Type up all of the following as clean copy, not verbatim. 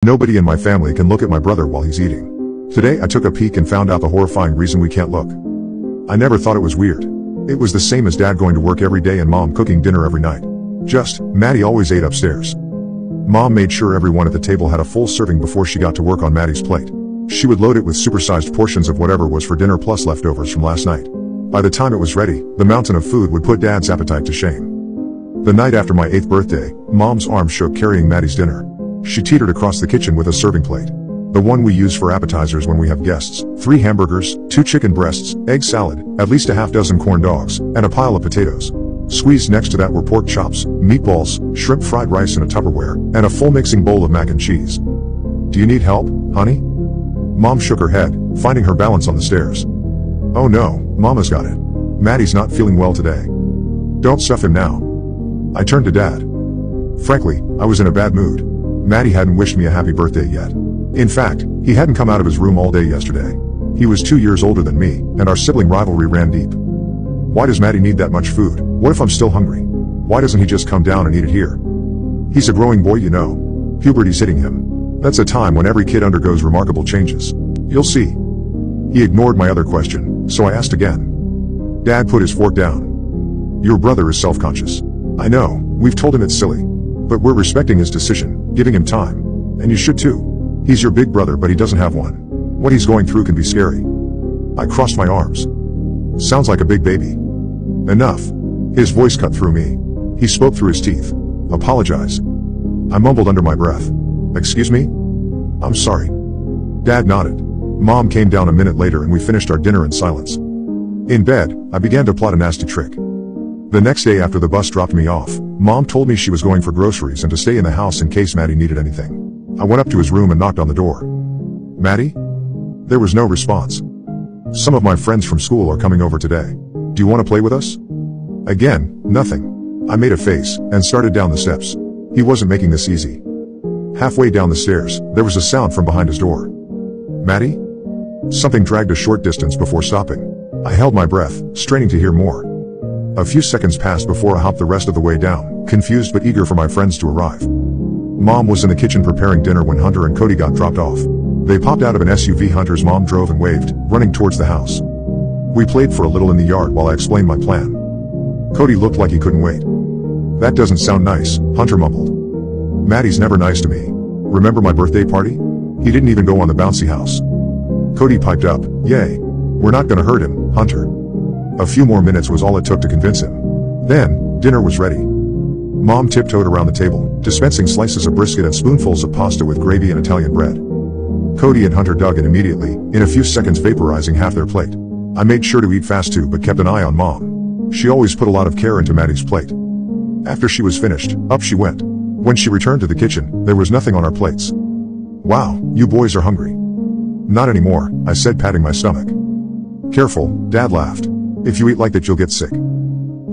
Nobody in my family can look at my brother while he's eating. Today I took a peek and found out the horrifying reason we can't look. I never thought it was weird. It was the same as Dad going to work every day and Mom cooking dinner every night. Just, Maddie always ate upstairs. Mom made sure everyone at the table had a full serving before she got to work on Maddie's plate. She would load it with supersized portions of whatever was for dinner plus leftovers from last night. By the time it was ready, the mountain of food would put Dad's appetite to shame. The night after my 8th birthday, Mom's arm shook carrying Maddie's dinner. She teetered across the kitchen with a serving plate. The one we use for appetizers when we have guests. 3 hamburgers, 2 chicken breasts, egg salad, at least a half dozen corn dogs, and a pile of potatoes. Squeezed next to that were pork chops, meatballs, shrimp fried rice in a Tupperware, and a full mixing bowl of mac and cheese. "Do you need help, honey?" Mom shook her head, finding her balance on the stairs. "Oh no, Mama's got it. Maddie's not feeling well today. Don't stuff him now." I turned to Dad. Frankly, I was in a bad mood. Maddie hadn't wished me a happy birthday yet. In fact, he hadn't come out of his room all day yesterday. He was 2 years older than me, and our sibling rivalry ran deep. Why does Maddie need that much food? What if I'm still hungry? Why doesn't he just come down and eat it here? He's a growing boy, you know. Puberty's hitting him. That's a time when every kid undergoes remarkable changes. You'll see. He ignored my other question, so I asked again. Dad put his fork down. "Your brother is self-conscious. I know, we've told him it's silly. But we're respecting his decision, giving him time. And you should too. He's your big brother, but he doesn't have one. What he's going through can be scary." I crossed my arms. "Sounds like a big baby." "Enough." His voice cut through me. He spoke through his teeth. "Apologize." I mumbled under my breath. "Excuse me? I'm sorry." Dad nodded. Mom came down a minute later and we finished our dinner in silence. In bed, I began to plot a nasty trick. The next day after the bus dropped me off, Mom told me she was going for groceries and to stay in the house in case Maddie needed anything. I went up to his room and knocked on the door. "Maddie?" There was no response. "Some of my friends from school are coming over today. Do you want to play with us?" Again, nothing. I made a face and started down the steps. He wasn't making this easy. Halfway down the stairs, there was a sound from behind his door. "Maddie?" Something dragged a short distance before stopping. I held my breath, straining to hear more. A few seconds passed before I hopped the rest of the way down, confused but eager for my friends to arrive. Mom was in the kitchen preparing dinner when Hunter and Cody got dropped off. They popped out of an SUV Hunter's mom drove and waved, running towards the house. We played for a little in the yard while I explained my plan. Cody looked like he couldn't wait. "That doesn't sound nice," Hunter mumbled. "Maddie's never nice to me. Remember my birthday party? He didn't even go on the bouncy house." Cody piped up, "Yay. We're not gonna hurt him, Hunter." A few more minutes was all it took to convince him. Then, dinner was ready. Mom tiptoed around the table, dispensing slices of brisket and spoonfuls of pasta with gravy and Italian bread. Cody and Hunter dug in immediately, in a few seconds vaporizing half their plate. I made sure to eat fast too but kept an eye on Mom. She always put a lot of care into Maddie's plate. After she was finished, up she went. When she returned to the kitchen, there was nothing on our plates. "Wow, you boys are hungry." "Not anymore," I said, patting my stomach. "Careful," Dad laughed. "If you eat like that you'll get sick."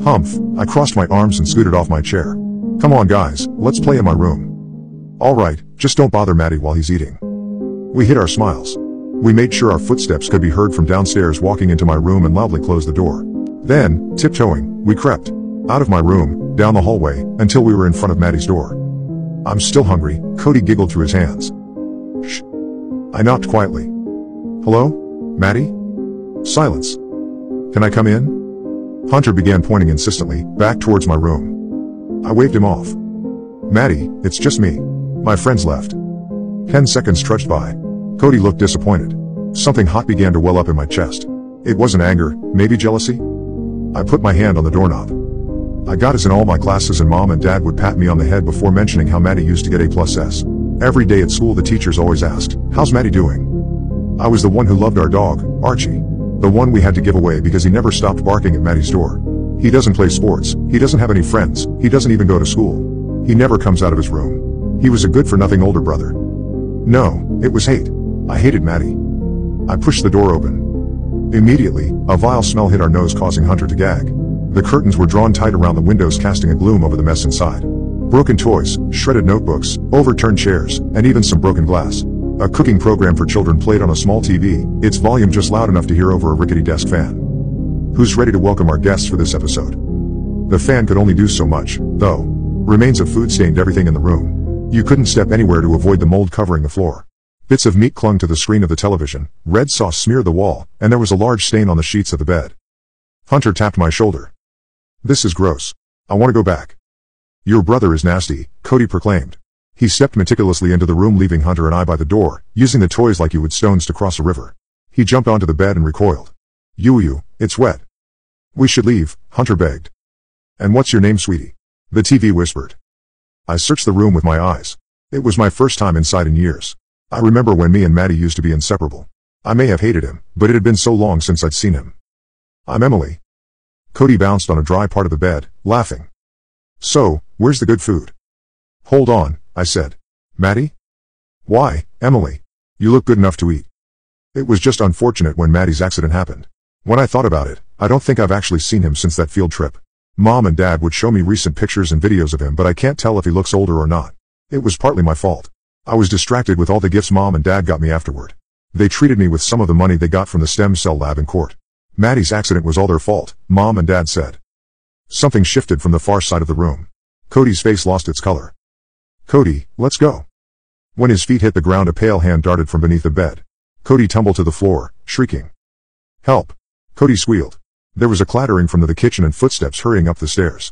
Humph, I crossed my arms and scooted off my chair. "Come on guys, let's play in my room." "All right, just don't bother Maddie while he's eating." We hid our smiles. We made sure our footsteps could be heard from downstairs walking into my room and loudly closed the door. Then, tiptoeing, we crept out of my room, down the hallway, until we were in front of Maddie's door. "I'm still hungry," Cody giggled through his hands. "Shh." I knocked quietly. "Hello? Maddie?" Silence. "Can I come in?" Hunter began pointing insistently, back towards my room. I waved him off. "Maddie, it's just me. My friends left." 10 seconds trudged by. Cody looked disappointed. Something hot began to well up in my chest. It wasn't anger, maybe jealousy? I put my hand on the doorknob. I got A's in all my classes and Mom and Dad would pat me on the head before mentioning how Maddie used to get A+S. Every day at school the teachers always asked, "How's Maddie doing?" I was the one who loved our dog, Archie. The one we had to give away because he never stopped barking at Maddie's door. He doesn't play sports, he doesn't have any friends, he doesn't even go to school. He never comes out of his room. He was a good-for-nothing older brother. No, it was hate. I hated Maddie. I pushed the door open. Immediately, a vile smell hit our nose causing Hunter to gag. The curtains were drawn tight around the windows casting a gloom over the mess inside. Broken toys, shredded notebooks, overturned chairs, and even some broken glass. A cooking program for children played on a small TV, its volume just loud enough to hear over a rickety desk fan. Who's ready to welcome our guests for this episode? The fan could only do so much, though. Remains of food stained everything in the room. You couldn't step anywhere to avoid the mold covering the floor. Bits of meat clung to the screen of the television, red sauce smeared the wall, and there was a large stain on the sheets of the bed. Hunter tapped my shoulder. "This is gross. I want to go back." "Your brother is nasty," Cody proclaimed. He stepped meticulously into the room, leaving Hunter and I by the door, using the toys like you would stones to cross a river. He jumped onto the bed and recoiled. You, it's wet." "We should leave," Hunter begged. "And what's your name, sweetie?" the TV whispered. I searched the room with my eyes. It was my first time inside in years. I remember when me and Maddie used to be inseparable. I may have hated him, but it had been so long since I'd seen him. "I'm Emily." Cody bounced on a dry part of the bed, laughing. "So, where's the good food?" "Hold on," I said. "Maddie?" "Why, Emily? You look good enough to eat." It was just unfortunate when Maddie's accident happened. When I thought about it, I don't think I've actually seen him since that field trip. Mom and Dad would show me recent pictures and videos of him, but I can't tell if he looks older or not. It was partly my fault. I was distracted with all the gifts Mom and Dad got me afterward. They treated me with some of the money they got from the stem cell lab in court. Maddie's accident was all their fault, Mom and Dad said. Something shifted from the far side of the room. Cody's face lost its color. "Cody, let's go." When his feet hit the ground, a pale hand darted from beneath the bed. Cody tumbled to the floor, shrieking. "Help!" Cody squealed. There was a clattering from the kitchen and footsteps hurrying up the stairs.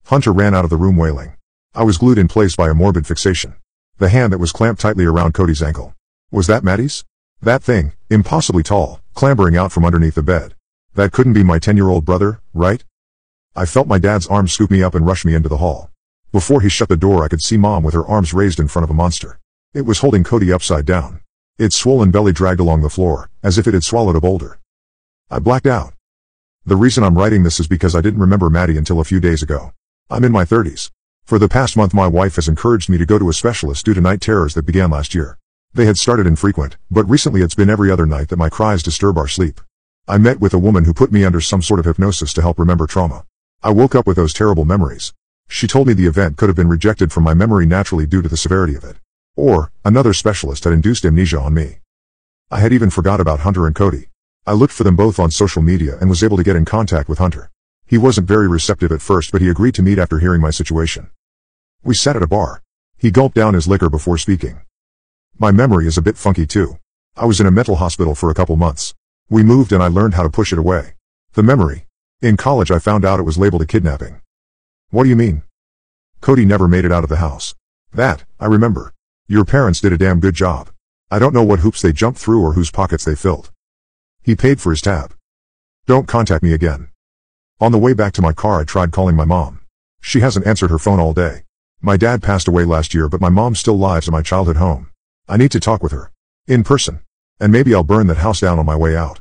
Hunter ran out of the room wailing. I was glued in place by a morbid fixation. The hand that was clamped tightly around Cody's ankle. Was that Maddie's? That thing, impossibly tall, clambering out from underneath the bed. That couldn't be my 10-year-old brother, right? I felt my dad's arm scoop me up and rush me into the hall. Before he shut the door, I could see Mom with her arms raised in front of a monster. It was holding Cody upside down. Its swollen belly dragged along the floor, as if it had swallowed a boulder. I blacked out. The reason I'm writing this is because I didn't remember Maddie until a few days ago. I'm in my 30s. For the past month, my wife has encouraged me to go to a specialist due to night terrors that began last year. They had started infrequent, but recently it's been every other night that my cries disturb our sleep. I met with a woman who put me under some sort of hypnosis to help remember trauma. I woke up with those terrible memories. She told me the event could have been rejected from my memory naturally due to the severity of it. Or, another specialist had induced amnesia on me. I had even forgot about Hunter and Cody. I looked for them both on social media and was able to get in contact with Hunter. He wasn't very receptive at first, but he agreed to meet after hearing my situation. We sat at a bar. He gulped down his liquor before speaking. My memory is a bit funky too. I was in a mental hospital for a couple months. We moved and I learned how to push it away. The memory. In college I found out it was labeled a kidnapping. What do you mean? Cody never made it out of the house. That, I remember. Your parents did a damn good job. I don't know what hoops they jumped through or whose pockets they filled. He paid for his tab. Don't contact me again. On the way back to my car I tried calling my mom. She hasn't answered her phone all day. My dad passed away last year, but my mom still lives in my childhood home. I need to talk with her. In person. And maybe I'll burn that house down on my way out.